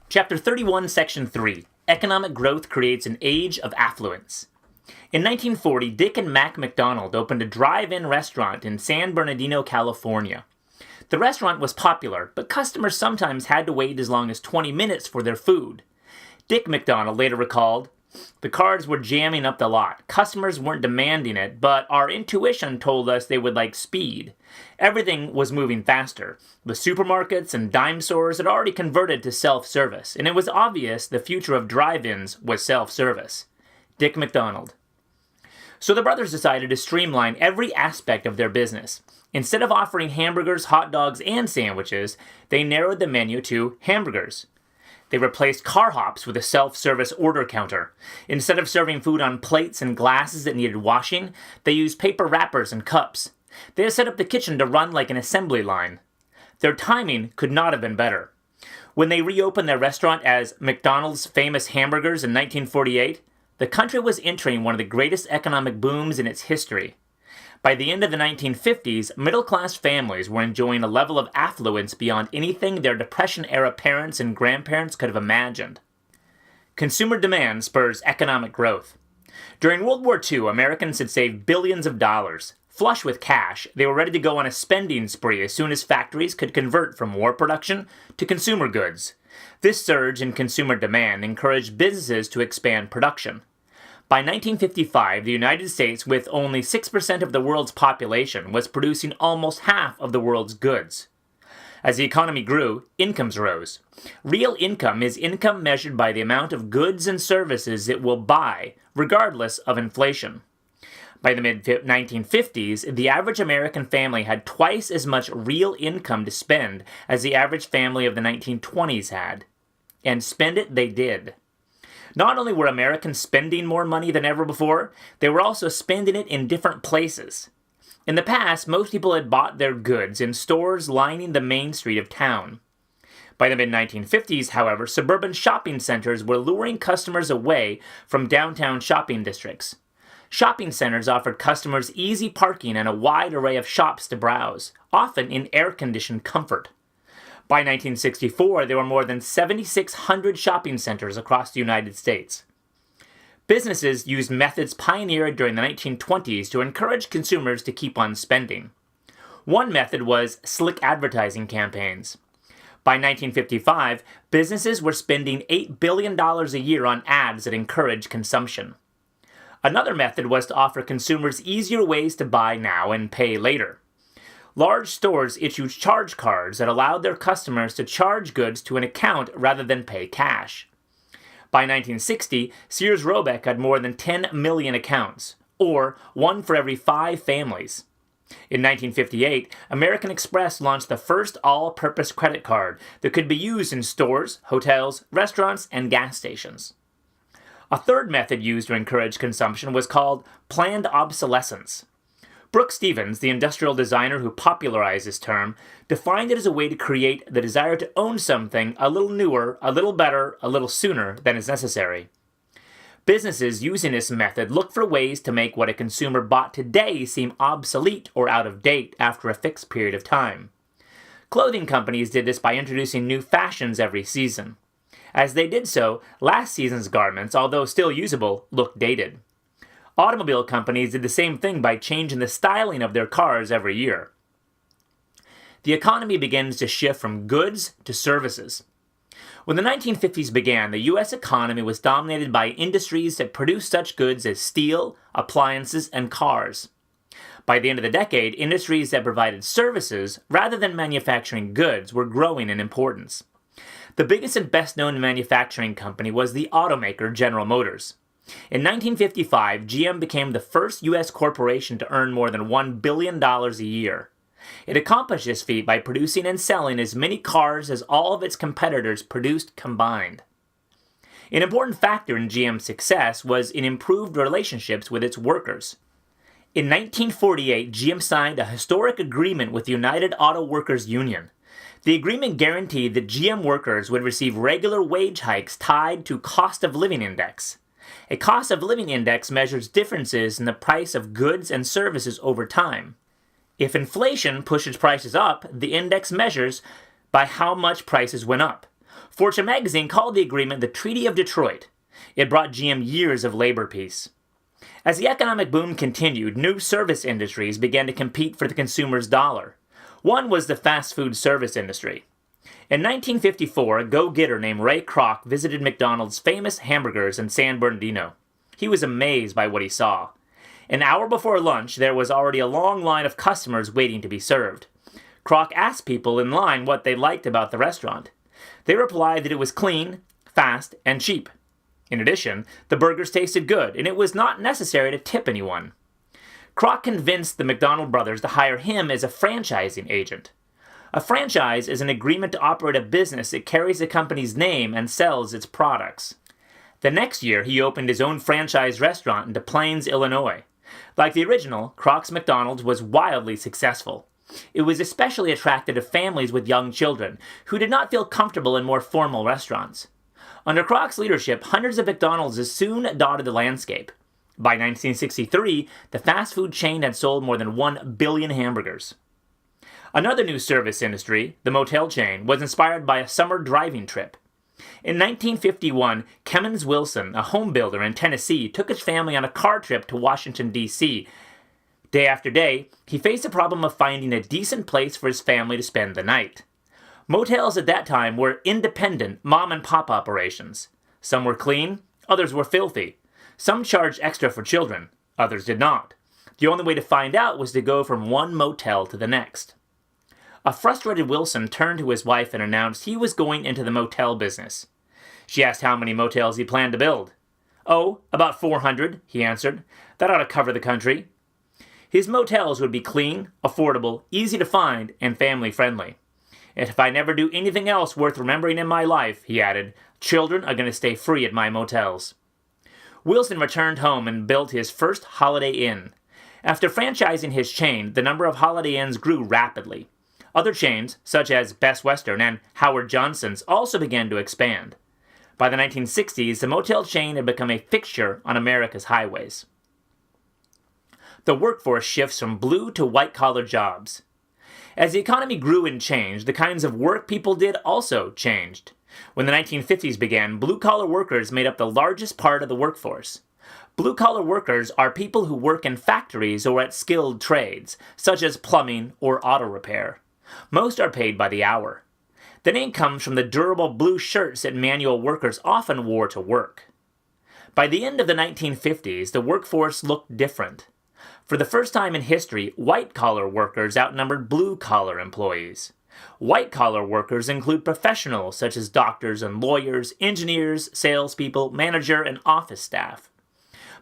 Chapter 31, Section 3. Economic Growth Creates an Age of Affluence. In 1940, Dick and Mac McDonald opened a drive-in restaurant in San Bernardino, California. The restaurant was popular, but customers sometimes had to wait as long as 20 minutes for their food. Dick McDonald later recalled, "The cars were jamming up the lot. Customers weren't demanding it, but our intuition told us they would like speed. Everything was moving faster. The supermarkets and dime stores had already converted to self-service, and it was obvious the future of drive-ins was self-service." Dick McDonald. So the brothers decided to streamline every aspect of their business. Instead of offering hamburgers, hot dogs, and sandwiches, they narrowed the menu to hamburgers. They replaced car hops with a self-service order counter. Instead of serving food on plates and glasses that needed washing, they used paper wrappers and cups. They had set up the kitchen to run like an assembly line. Their timing could not have been better. When they reopened their restaurant as McDonald's Famous Hamburgers in 1948, the country was entering one of the greatest economic booms in its history. By the end of the 1950s, middle-class families were enjoying a level of affluence beyond anything their Depression-era parents and grandparents could have imagined. Consumer demand spurs economic growth. During World War II, Americans had saved billions of dollars. Flush with cash, they were ready to go on a spending spree as soon as factories could convert from war production to consumer goods. This surge in consumer demand encouraged businesses to expand production. By 1955, the United States, with only 6% of the world's population, was producing almost half of the world's goods. As the economy grew, incomes rose. Real income is income measured by the amount of goods and services it will buy, regardless of inflation. By the mid-1950s, the average American family had twice as much real income to spend as the average family of the 1920s had. And spend it they did. Not only were Americans spending more money than ever before, they were also spending it in different places. In the past, most people had bought their goods in stores lining the main street of town. By the mid-1950s, however, suburban shopping centers were luring customers away from downtown shopping districts. Shopping centers offered customers easy parking and a wide array of shops to browse, often in air-conditioned comfort. By 1964, there were more than 7,600 shopping centers across the United States. Businesses used methods pioneered during the 1920s to encourage consumers to keep on spending. One method was slick advertising campaigns. By 1955, businesses were spending $8 billion a year on ads that encouraged consumption. Another method was to offer consumers easier ways to buy now and pay later. Large stores issued charge cards that allowed their customers to charge goods to an account rather than pay cash. By 1960, Sears Roebuck had more than 10 million accounts, or one for every 5 families. In 1958, American Express launched the first all-purpose credit card that could be used in stores, hotels, restaurants, and gas stations. A third method used to encourage consumption was called planned obsolescence. Brooks Stevens, the industrial designer who popularized this term, defined it as a way to create the desire to own something a little newer, a little better, a little sooner than is necessary. Businesses using this method look for ways to make what a consumer bought today seem obsolete or out of date after a fixed period of time. Clothing companies did this by introducing new fashions every season. As they did so, last season's garments, although still usable, looked dated. Automobile companies did the same thing by changing the styling of their cars every year. The economy begins to shift from goods to services. When the 1950s began, the U.S. economy was dominated by industries that produced such goods as steel, appliances, and cars. By the end of the decade, industries that provided services rather than manufacturing goods were growing in importance. The biggest and best-known manufacturing company was the automaker General Motors. In 1955, GM became the first U.S. corporation to earn more than $1 billion a year. It accomplished this feat by producing and selling as many cars as all of its competitors produced combined. An important factor in GM's success was in improved relationships with its workers. In 1948, GM signed a historic agreement with the United Auto Workers Union. The agreement guaranteed that GM workers would receive regular wage hikes tied to cost of living index. A cost of living index measures differences in the price of goods and services over time. If inflation pushes prices up, the index measures by how much prices went up. Fortune magazine called the agreement the Treaty of Detroit. It brought GM years of labor peace. As the economic boom continued, new service industries began to compete for the consumer's dollar. One was the fast food service industry. In 1954, a go-getter named Ray Kroc visited McDonald's famous hamburgers in San Bernardino. He was amazed by what he saw. An hour before lunch, there was already a long line of customers waiting to be served. Kroc asked people in line what they liked about the restaurant. They replied that it was clean, fast, and cheap. In addition, the burgers tasted good, and it was not necessary to tip anyone. Kroc convinced the McDonald brothers to hire him as a franchising agent. A franchise is an agreement to operate a business that carries the company's name and sells its products. The next year, he opened his own franchise restaurant in Des Plaines, Illinois. Like the original, Kroc's McDonald's was wildly successful. It was especially attractive to families with young children who did not feel comfortable in more formal restaurants. Under Kroc's leadership, hundreds of McDonald's soon dotted the landscape. By 1963, the fast food chain had sold more than 1 billion hamburgers. Another new service industry, the motel chain, was inspired by a summer driving trip. In 1951, Kemmons Wilson, a home builder in Tennessee, took his family on a car trip to Washington, D.C. Day after day, he faced the problem of finding a decent place for his family to spend the night. Motels at that time were independent mom-and-pop operations. Some were clean, others were filthy. Some charged extra for children, others did not. The only way to find out was to go from one motel to the next. A frustrated Wilson turned to his wife and announced he was going into the motel business. She asked how many motels he planned to build. "Oh, about 400, he answered. "That ought to cover the country." His motels would be clean, affordable, easy to find, and family-friendly. "And if I never do anything else worth remembering in my life," he added, "children are going to stay free at my motels." Wilson returned home and built his first Holiday Inn. After franchising his chain, the number of Holiday Inns grew rapidly. Other chains, such as Best Western and Howard Johnson's, also began to expand. By the 1960s, the motel chain had become a fixture on America's highways. The workforce shifts from blue to white-collar jobs. As the economy grew and changed, the kinds of work people did also changed. When the 1950s began, blue-collar workers made up the largest part of the workforce. Blue-collar workers are people who work in factories or at skilled trades, such as plumbing or auto repair. Most are paid by the hour. The name comes from the durable blue shirts that manual workers often wore to work. By the end of the 1950s, the workforce looked different. For the first time in history, white-collar workers outnumbered blue-collar employees. White-collar workers include professionals such as doctors and lawyers, engineers, salespeople, manager, and office staff.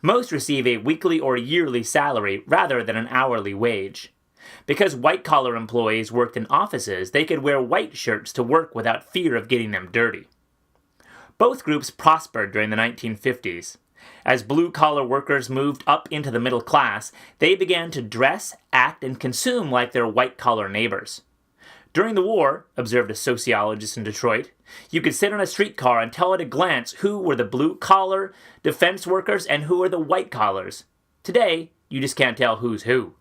Most receive a weekly or yearly salary rather than an hourly wage. Because white-collar employees worked in offices, they could wear white shirts to work without fear of getting them dirty. Both groups prospered during the 1950s. As blue-collar workers moved up into the middle class, they began to dress, act, and consume like their white-collar neighbors. During the war, observed a sociologist in Detroit, you could sit on a streetcar and tell at a glance who were the blue-collar defense workers and who were the white-collars. Today, you just can't tell who's who.